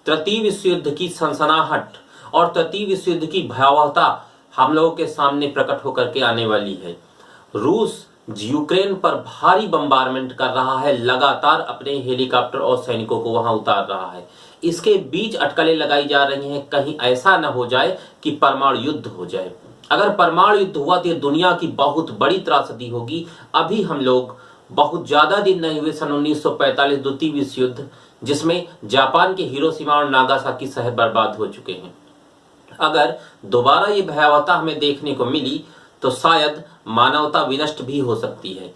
तृतीय विश्व युद्ध की सनसनाहट और तृतीय विश्व युद्ध की भयावहता हम लोगों के सामने प्रकट होकर के आने वाली है। रूस यूक्रेन पर भारी बम्बारमेंट कर रहा है, लगातार अपने हेलीकॉप्टर और सैनिकों को वहां उतार रहा है। इसके बीच अटकलें लगाई जा रही हैं, कहीं ऐसा न हो जाए कि परमाणु युद्ध हो जाए। अगर परमाणु युद्ध हुआ तो दुनिया की बहुत बड़ी त्रासदी होगी। अभी हम लोग बहुत ज्यादा दिन नहीं हुए, सन 1945 द्वितीय विश्व युद्ध, जिसमें जापान के हिरोशिमा और नागासाकी शहर बर्बाद हो चुके हैं। अगर दोबारा ये भयावहता हमें देखने को मिली तो शायद मानवता विनष्ट भी हो सकती है।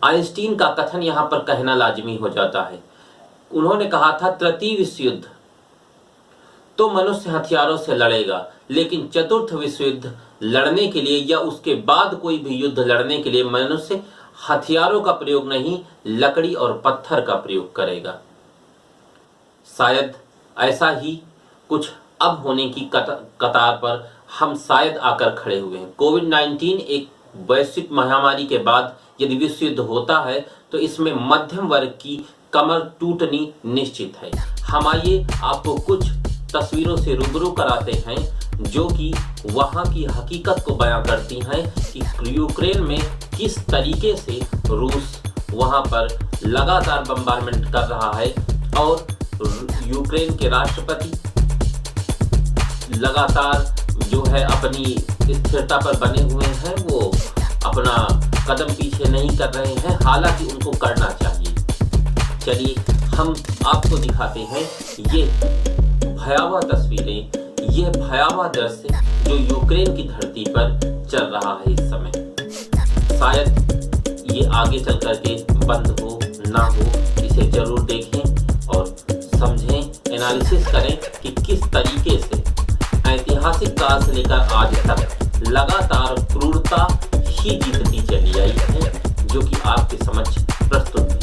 आइंस्टीन का कथन यहां पर कहना लाजमी हो जाता है। उन्होंने कहा था, तृतीय विश्व युद्ध तो मनुष्य हथियारों से लड़ेगा, लेकिन चतुर्थ विश्व युद्ध लड़ने के लिए या उसके बाद कोई भी युद्ध लड़ने के लिए मनुष्य हथियारों का प्रयोग नहीं, लकड़ी और पत्थर का प्रयोग करेगा। शायद ऐसा ही कुछ अब होने की कतार पर हम शायद आकर खड़े हुए हैं। कोविड-19 एक वैश्विक महामारी के बाद यदि विश्व युद्ध होता है तो इसमें मध्यम वर्ग की कमर टूटनी निश्चित है। हम आइए आपको कुछ तस्वीरों से रूबरू कराते हैं जो कि वहां की हकीकत को बयां करती हैं कि यूक्रेन में किस तरीके से रूस वहां पर लगातार बम्बारमेंट कर रहा है और यूक्रेन के राष्ट्रपति लगातार जो है अपनी स्थिरता पर बने हुए हैं, वो अपना कदम पीछे नहीं कर रहे हैं, हालांकि उनको करना चाहिए। चलिए हम आपको दिखाते हैं ये भयावह तस्वीरें, ये भयावह दृश्य जो यूक्रेन की धरती पर चल रहा है इस समय। शायद ये आगे चल करके बंद हो ना हो, इसे जरूर देखें और समझें, एनालिसिस करें कि किस तरीके से ऐतिहासिक काल से लेकर आज तक लगातार क्रूरता ही जीतती चली आई है, जो कि आपके समक्ष प्रस्तुत है।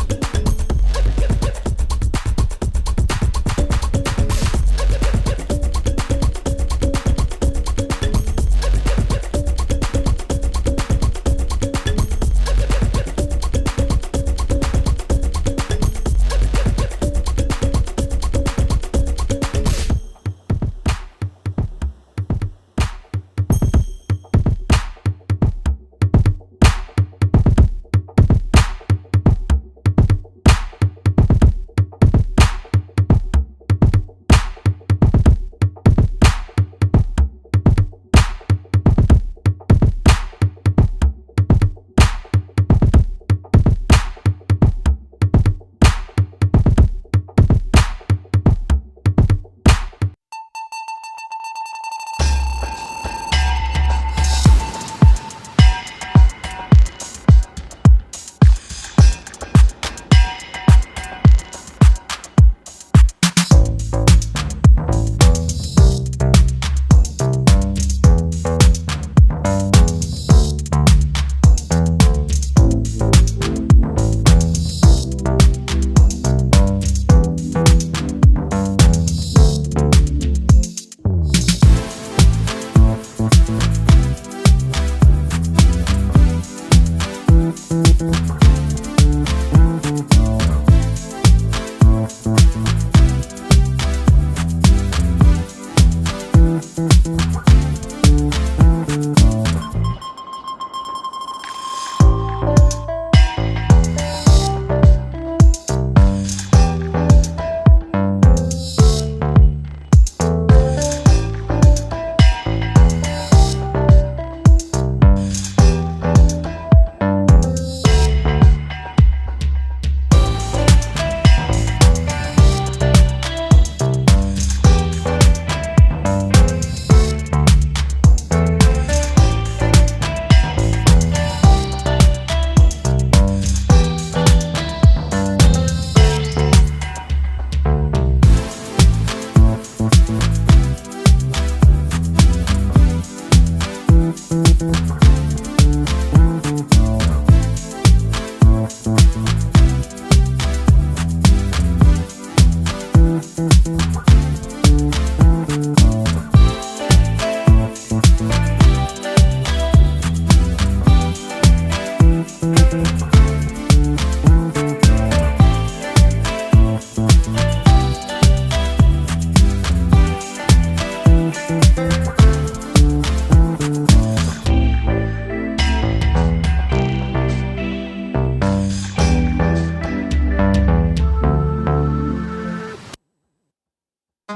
तो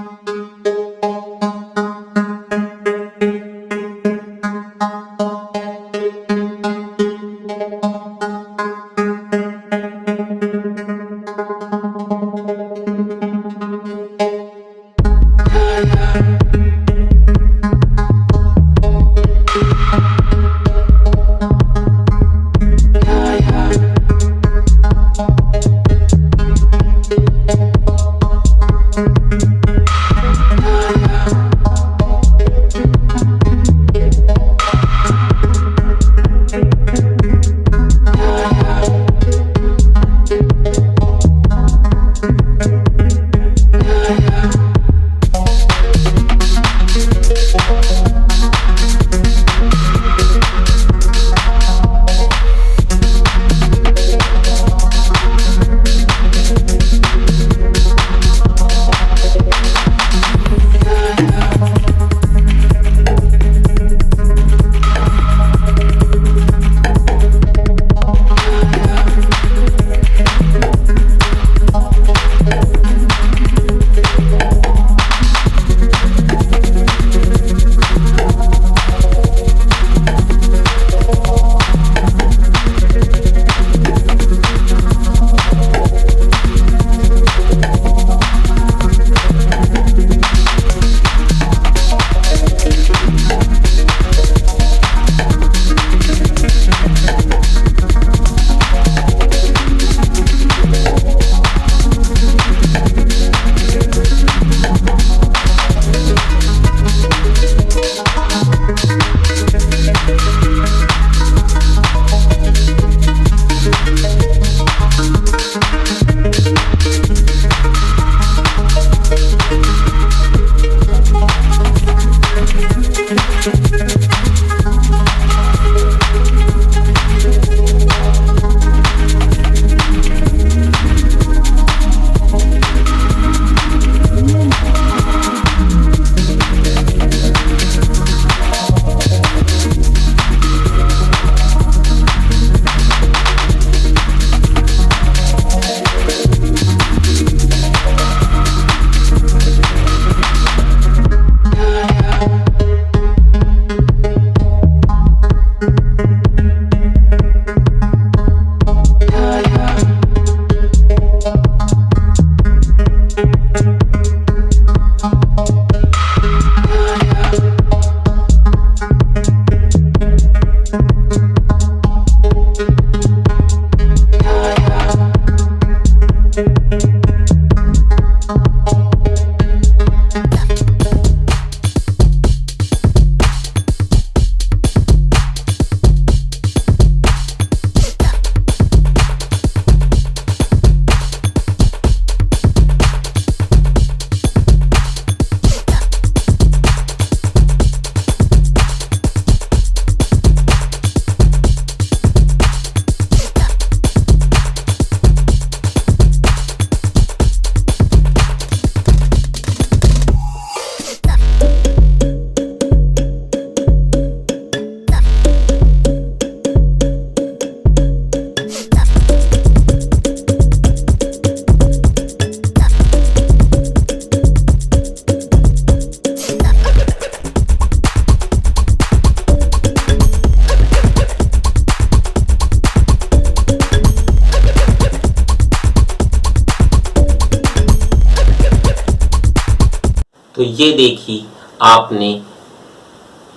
ये देखी आपने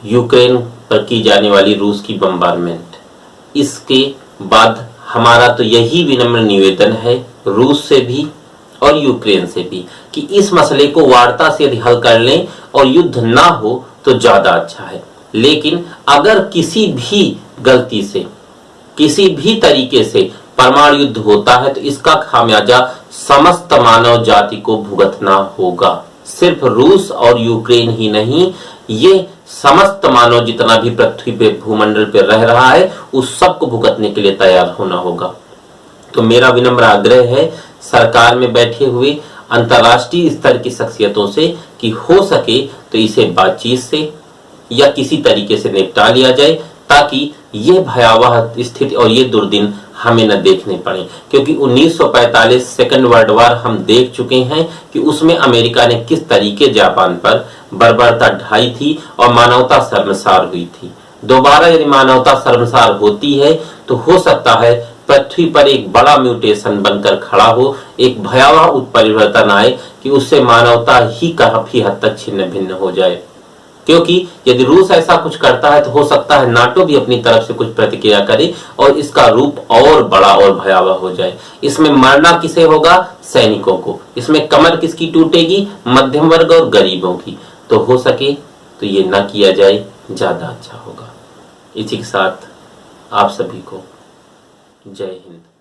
यूक्रेन पर की जाने वाली रूस की बम्बारमेंट। इसके बाद हमारा तो यही विनम्र निवेदन है रूस से भी और यूक्रेन से भी कि इस मसले को वार्ता से यदि हल कर लें और युद्ध ना हो तो ज्यादा अच्छा है। लेकिन अगर किसी भी गलती से किसी भी तरीके से परमाणु युद्ध होता है तो इसका खामियाजा समस्त मानव जाति को भुगतना होगा। सिर्फ रूस और यूक्रेन ही नहीं, ये समस्त मानव जितना भी पृथ्वी पे भूमंडल पे रह रहा है उस सब को भुगतने के लिए तैयार होना होगा। तो मेरा विनम्र आग्रह है सरकार में बैठे हुए अंतर्राष्ट्रीय स्तर की शख्सियतों से कि हो सके तो इसे बातचीत से या किसी तरीके से निपटा लिया जाए ताकि ये भयावह स्थिति और ये दुर्दिन हमें न देखने पड़े, क्योंकि 1945 सेकेंड वर्ल्ड वार हम देख चुके हैं कि उसमें अमेरिका ने किस तरीके जापान पर बर्बरता ढाई थी और मानवता शर्मसार हुई थी। दोबारा यदि मानवता शर्मसार होती है तो हो सकता है पृथ्वी पर एक बड़ा म्यूटेशन बनकर खड़ा हो, एक भयावह उत्परिवर्तन आए कि उससे मानवता ही काफी हद तक छिन्न भिन्न हो जाए। क्योंकि यदि रूस ऐसा कुछ करता है तो हो सकता है नाटो भी अपनी तरफ से कुछ प्रतिक्रिया करे और इसका रूप और बड़ा और भयावह हो जाए। इसमें मरना किसे होगा? सैनिकों को। इसमें कमर किसकी टूटेगी? मध्यम वर्ग और गरीबों की। तो हो सके तो ये ना किया जाए, ज्यादा अच्छा होगा। इसी के साथ आप सभी को जय हिंद।